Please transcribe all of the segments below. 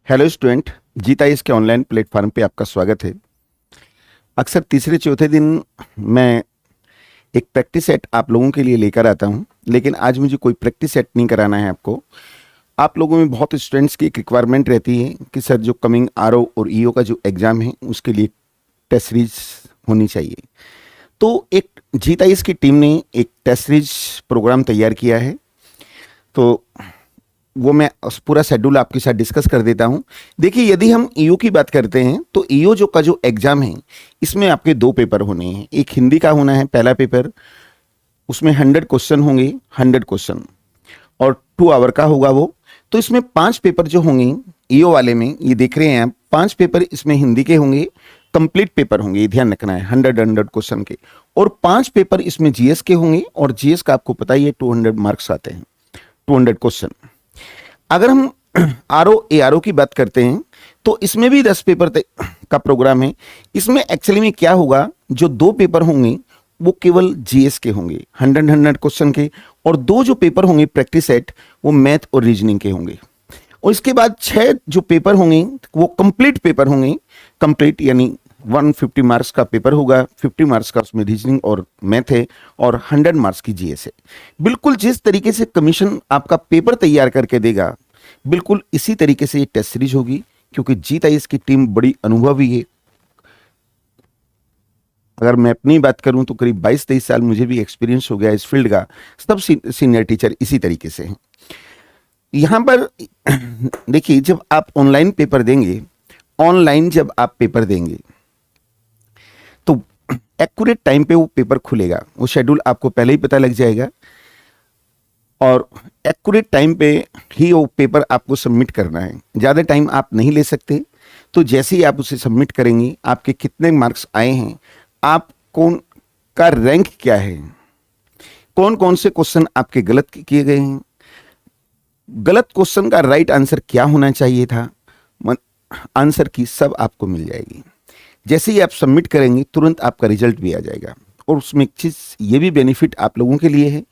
Hello student, जीता इसके online platform पे आपका स्वागत है। अक्सर तीसरे चौथे दिन मैं एक प्रैक्टिस सेट आप लोगों के लिए लेकर आता हूं, लेकिन आज मुझे कोई प्रैक्टिस सेट नहीं कराना है आपको। आप लोगों में बहुत स्टूडेंट्स की एक रिक्वायरमेंट रहती है कि सर जो कमिंग आरओ और ईओ का जो एग्ज़ाम है उसके लिए टेस्ट सीरीज होनी चाहिए। तो एक जीता इसकी टीम ने एक टेस्ट सीरीज प्रोग्राम तैयार किया है, तो वो मैं पूरा शेड्यूल आपके साथ डिस्कस कर देता हूं। देखिए, यदि हम ईओ की बात करते हैं तो ईओ जो एग्जाम है इसमें आपके दो पेपर होने हैं। एक हिंदी का होना है पहला पेपर, उसमें 100 क्वेश्चन होंगे, 100 क्वेश्चन, और 2 आवर का होगा वो। तो इसमें 5 पेपर जो होंगे ईओ वाले में, ये देख रहे हैं आप, 5 पेपर इसमें हिंदी के होंगे, कंप्लीट पेपर होंगे, ये ध्यान रखना है, 100 क्वेश्चन के। और 5 पेपर इसमें जीएस के होंगे, और जीएस का आपको पता ही है 200 मार्क्स आते हैं, 200 क्वेश्चन। अगर हम आरओ एआरओ की बात करते हैं तो इसमें भी 10 पेपर का प्रोग्राम है। इसमें एक्चुअली में क्या होगा, जो 2 पेपर होंगे वो केवल जीएस के होंगे, 100 क्वेश्चन के, और 2 जो पेपर होंगे प्रैक्टिस सेट वो मैथ और रीजनिंग के होंगे। और इसके बाद 6 जो पेपर होंगे वो कंप्लीट पेपर होंगे। कंप्लीट यानी 150 मार्क्स का पेपर होगा, 50 मार्क्स का उसमें रीजनिंग और मैथ है, और 100 मार्क्स की जीएस है। बिल्कुल जिस तरीके से कमीशन आपका पेपर तैयार करके देगा, बिल्कुल इसी तरीके से ये टेस्ट सीरीज होगी, क्योंकि जीता इसकी टीम बड़ी अनुभवी है। अगर मैं अपनी बात करूं तो करीब 22-23 साल मुझे भी एक्सपीरियंस हो गया इस फील्ड का। सब सीनियर टीचर इसी तरीके से हैं। यहां पर देखिए, जब आप ऑनलाइन पेपर देंगे, ऑनलाइन जब आप पेपर देंगे तो एक्यूरेट टाइम पे वो पेपर खुलेगा, वो शेड्यूल आपको पहले ही पता लग जाएगा, और एक्यूरेट टाइम पे ही वो पेपर आपको सबमिट करना है। ज़्यादा टाइम आप नहीं ले सकते। तो जैसे ही आप उसे सबमिट करेंगे, आपके कितने मार्क्स आए हैं, आप कौन का रैंक क्या है, कौन कौन से क्वेश्चन आपके गलत किए गए हैं, गलत क्वेश्चन का राइट आंसर क्या होना चाहिए था, आंसर की सब आपको मिल जाएगी। जैसे ही आप सबमिट करेंगे तुरंत आपका रिजल्ट भी आ जाएगा। और उसमें एक चीज़ ये भी बेनिफिट आप लोगों के लिए है,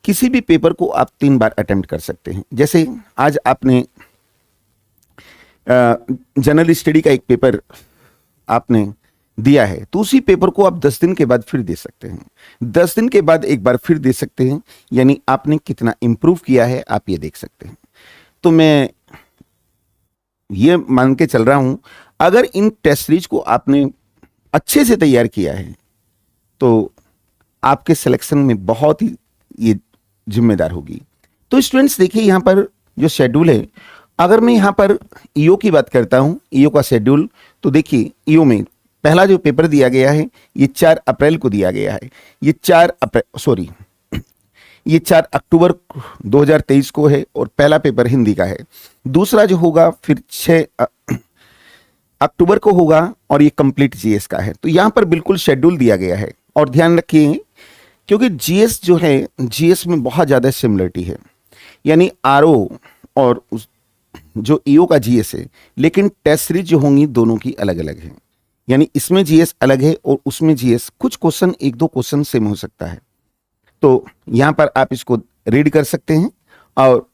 किसी भी पेपर को आप 3 बार अटेम्प्ट कर सकते हैं। जैसे आज आपने जनरल स्टडी का एक पेपर आपने दिया है, तो उसी पेपर को आप 10 दिन के बाद फिर दे सकते हैं, 10 दिन के बाद एक बार फिर दे सकते हैं। यानी आपने कितना इम्प्रूव किया है आप ये देख सकते हैं। तो मैं ये मान के चल रहा हूं, अगर इन टेस्ट सीरीज को आपने अच्छे से तैयार किया है तो आपके सिलेक्शन में बहुत ही ये जिम्मेदार होगी। तो स्टूडेंट्स देखिए, यहाँ पर जो शेड्यूल है, अगर मैं यहाँ पर ईओ की बात करता हूँ, ईओ का शेड्यूल, तो देखिए ईओ में पहला जो पेपर दिया गया है ये 4 अप्रैल को दिया गया है। ये 4 अक्टूबर 2023 को है, और पहला पेपर हिंदी का है। दूसरा जो होगा फिर 6 अक्टूबर को होगा, और ये कंप्लीट जीएस का है। तो यहाँ पर बिल्कुल शेड्यूल दिया गया है। और ध्यान रखिए, क्योंकि जीएस जो है, जीएस में बहुत ज़्यादा सिमिलरिटी है, यानी आरओ और जो ईओ का जीएस है, लेकिन टेस्ट सीरीज जो होंगी दोनों की अलग अलग है। यानी इसमें जीएस अलग है और उसमें जीएस, कुछ क्वेश्चन 1-2 क्वेश्चन सेम हो सकता है। तो यहाँ पर आप इसको रीड कर सकते हैं। और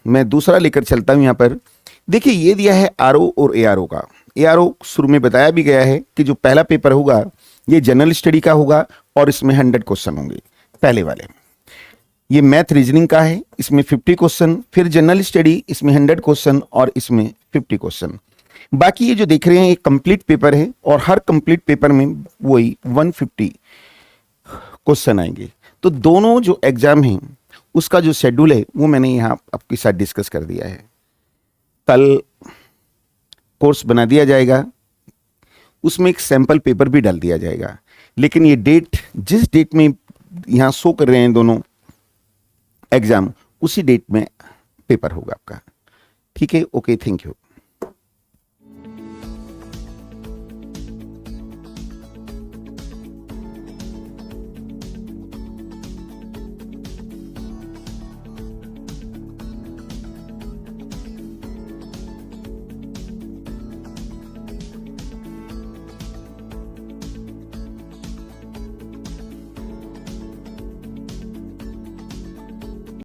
मैं दूसरा लेकर चलता हूँ। यहाँ पर देखिए, ये दिया है आरओ और एआरओ का। एआरओ शुरू में बताया भी गया है कि जो पहला पेपर होगा ये जनरल स्टडी का होगा, और इसमें 100 क्वेश्चन होंगे पहले वाले। ये मैथ रीजनिंग का है, इसमें 50 क्वेश्चन, फिर जनरल स्टडी, इसमें 100 क्वेश्चन, और इसमें 50 क्वेश्चन। बाकी ये जो देख रहे हैं ये कंप्लीट पेपर है, और हर कंप्लीट पेपर में वही 150 क्वेश्चन आएंगे। तो दोनों जो एग्जाम हैं उसका जो शेड्यूल है वो मैंने यहाँ आपके साथ डिस्कस कर दिया है। कल कोर्स बना दिया जाएगा, उसमें एक सैंपल पेपर भी डाल दिया जाएगा। लेकिन ये डेट, जिस डेट में यहाँ शो कर रहे हैं दोनों एग्जाम, उसी डेट में पेपर होगा आपका। ठीक है, ओके, थैंक यू।